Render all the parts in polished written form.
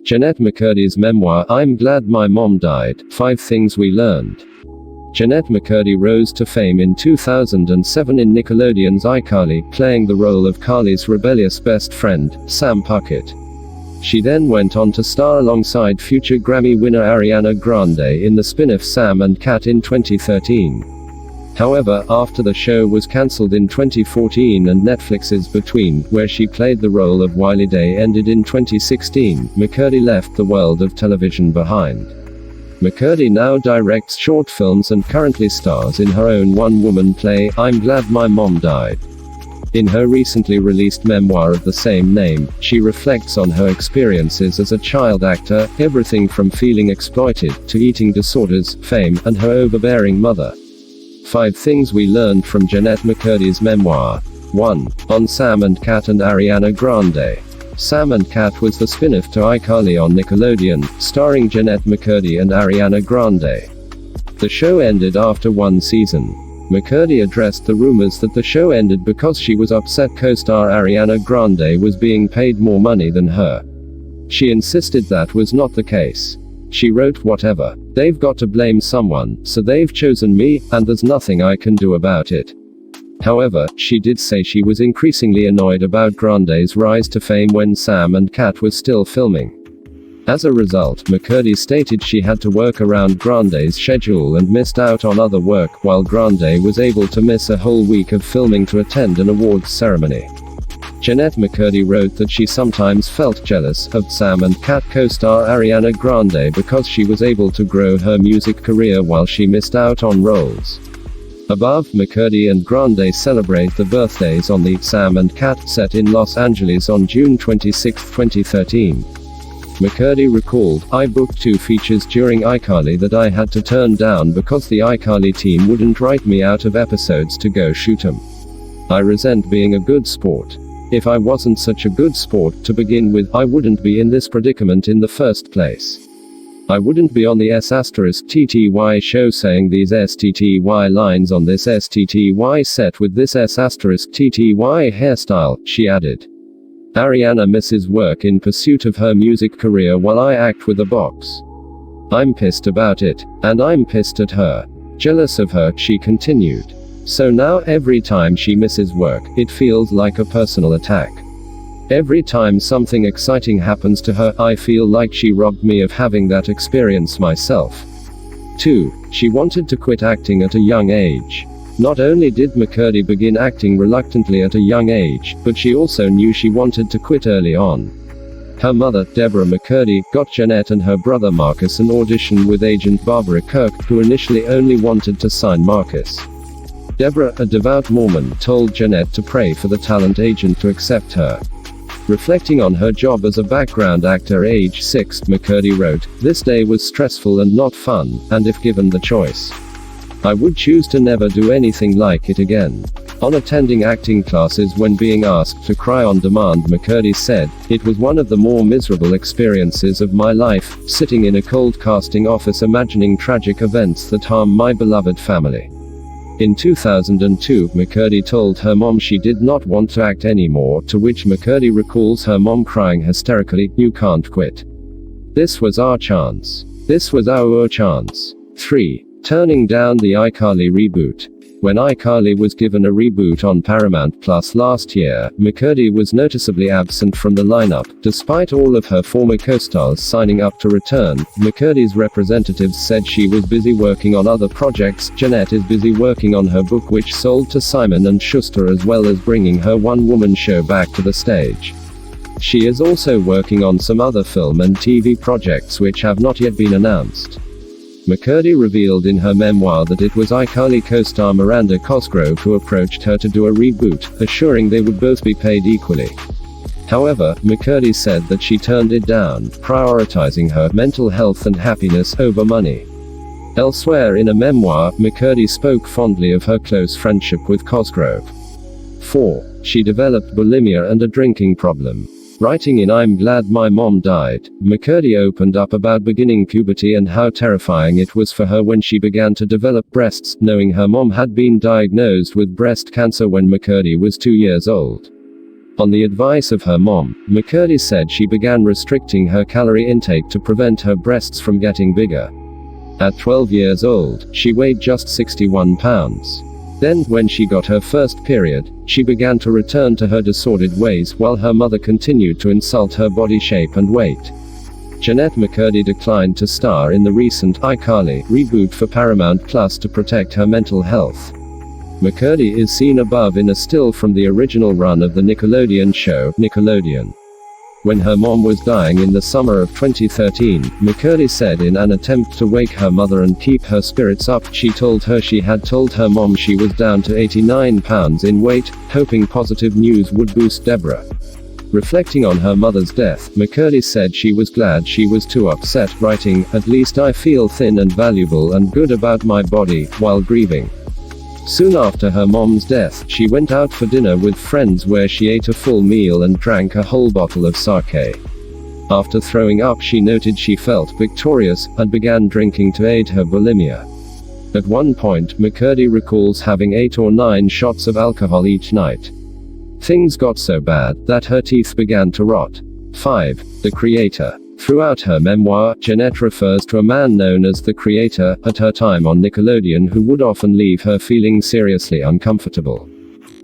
Jennette McCurdy's memoir, I'm Glad My Mom Died, 5 Things We Learned. Jennette McCurdy rose to fame in 2007 in Nickelodeon's iCarly, playing the role of Carly's rebellious best friend, Sam Puckett. She then went on to star alongside future Grammy winner Ariana Grande in the spin-off Sam and Cat in 2013. However, after the show was cancelled in 2014 and Netflix's Between, where she played the role of Wiley Day, ended in 2016, McCurdy left the world of television behind. McCurdy now directs short films and currently stars in her own one-woman play, I'm Glad My Mom Died. In her recently released memoir of the same name, she reflects on her experiences as a child actor, everything from feeling exploited, to eating disorders, fame, and her overbearing mother. 5 Things We Learned from Jennette McCurdy's memoir. 1. On Sam and Cat and Ariana Grande. Sam and Cat was the spin-off to iCarly on Nickelodeon, starring Jennette McCurdy and Ariana Grande. The show ended after 1 season. McCurdy addressed the rumors that the show ended because she was upset co-star Ariana Grande was being paid more money than her. She insisted that was not the case. She wrote, "Whatever. They've got to blame someone, so they've chosen me, and there's nothing I can do about it." However, she did say she was increasingly annoyed about Grande's rise to fame when Sam and Cat was still filming. As a result, McCurdy stated she had to work around Grande's schedule and missed out on other work, while Grande was able to miss a whole week of filming to attend an awards ceremony. Jennette McCurdy wrote that she sometimes felt jealous of Sam and Cat co-star Ariana Grande because she was able to grow her music career while she missed out on roles. Above, McCurdy and Grande celebrate the birthdays on the Sam and Cat set in Los Angeles on June 26, 2013. McCurdy recalled, "I booked 2 features during iCarly that I had to turn down because the iCarly team wouldn't write me out of episodes to go shoot 'em. I resent being a good sport. If I wasn't such a good sport to begin with, I wouldn't be in this predicament in the first place. I wouldn't be on the S*TTY show saying these STTY lines on this STTY set with this S*TTY hairstyle," she added. Ariana misses work in pursuit of her music career while I act with a box. I'm pissed about it. And I'm pissed at her. Jealous of her, she continued. So now every time she misses work, it feels like a personal attack. Every time something exciting happens to her, I feel like she robbed me of having that experience myself. 2. She wanted to quit acting at a young age. Not only did McCurdy begin acting reluctantly at a young age, but she also knew she wanted to quit early on. Her mother, Deborah McCurdy, got Jennette and her brother Marcus an audition with agent Barbara Kirk, who initially only wanted to sign Marcus. Deborah, a devout Mormon, told Jennette to pray for the talent agent to accept her. Reflecting on her job as a background actor age 6, McCurdy wrote, "This day was stressful and not fun, and if given the choice, I would choose to never do anything like it again." On attending acting classes when being asked to cry on demand, McCurdy said, "It was one of the more miserable experiences of my life, sitting in a cold casting office imagining tragic events that harm my beloved family." In 2002, McCurdy told her mom she did not want to act anymore, to which McCurdy recalls her mom crying hysterically, "You can't quit. This was our chance. This was our chance." 3. Turning down the iCarly reboot. When iCarly was given a reboot on Paramount Plus last year, McCurdy was noticeably absent from the lineup. Despite all of her former co-stars signing up to return, McCurdy's representatives said she was busy working on other projects. Jennette is busy working on her book, which sold to Simon & Schuster, as well as bringing her one-woman show back to the stage. She is also working on some other film and TV projects which have not yet been announced. McCurdy revealed in her memoir that it was iCarly co-star Miranda Cosgrove who approached her to do a reboot, assuring they would both be paid equally. However, McCurdy said that she turned it down, prioritizing her mental health and happiness over money. Elsewhere in a memoir, McCurdy spoke fondly of her close friendship with Cosgrove. 4. She developed bulimia and a drinking problem. Writing in I'm Glad My Mom Died, McCurdy opened up about beginning puberty and how terrifying it was for her when she began to develop breasts, knowing her mom had been diagnosed with breast cancer when McCurdy was 2 years old. On the advice of her mom, McCurdy said she began restricting her calorie intake to prevent her breasts from getting bigger. At 12 years old, she weighed just 61 pounds. Then, when she got her first period, she began to return to her disordered ways while her mother continued to insult her body shape and weight. Jennette McCurdy declined to star in the recent iCarly reboot for Paramount Plus to protect her mental health. McCurdy is seen above in a still from the original run of the Nickelodeon show, Nickelodeon. When her mom was dying in the summer of 2013, McCurdy said in an attempt to wake her mother and keep her spirits up, she told her she had told her mom she was down to 89 pounds in weight, hoping positive news would boost Deborah. Reflecting on her mother's death, McCurdy said she was glad she was too upset, writing, "At least I feel thin and valuable and good about my body," while grieving. Soon after her mom's death, she went out for dinner with friends where she ate a full meal and drank a whole bottle of sake. After throwing up, she noted she felt victorious, and began drinking to aid her bulimia. At one point, McCurdy recalls having 8 or 9 shots of alcohol each night. Things got so bad that her teeth began to rot. 5. The Creator. Throughout her memoir, Jennette refers to a man known as the Creator, at her time on Nickelodeon, who would often leave her feeling seriously uncomfortable.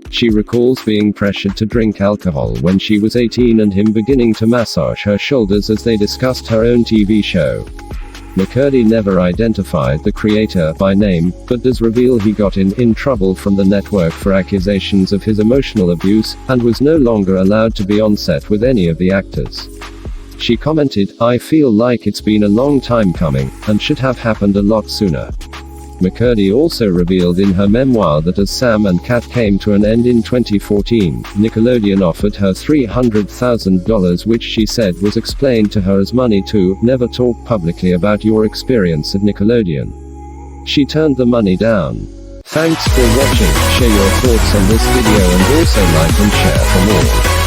She recalls being pressured to drink alcohol when she was 18 and him beginning to massage her shoulders as they discussed her own TV show. McCurdy never identified the Creator by name, but does reveal he got in trouble from the network for accusations of his emotional abuse, and was no longer allowed to be on set with any of the actors. She commented, "I feel like it's been a long time coming, and should have happened a lot sooner." McCurdy also revealed in her memoir that as Sam and Cat came to an end in 2014, Nickelodeon offered her $300,000, which she said was explained to her as money to "never talk publicly about your experience at Nickelodeon." She turned the money down. Thanks for watching. Share your thoughts on this video and also like and share for more.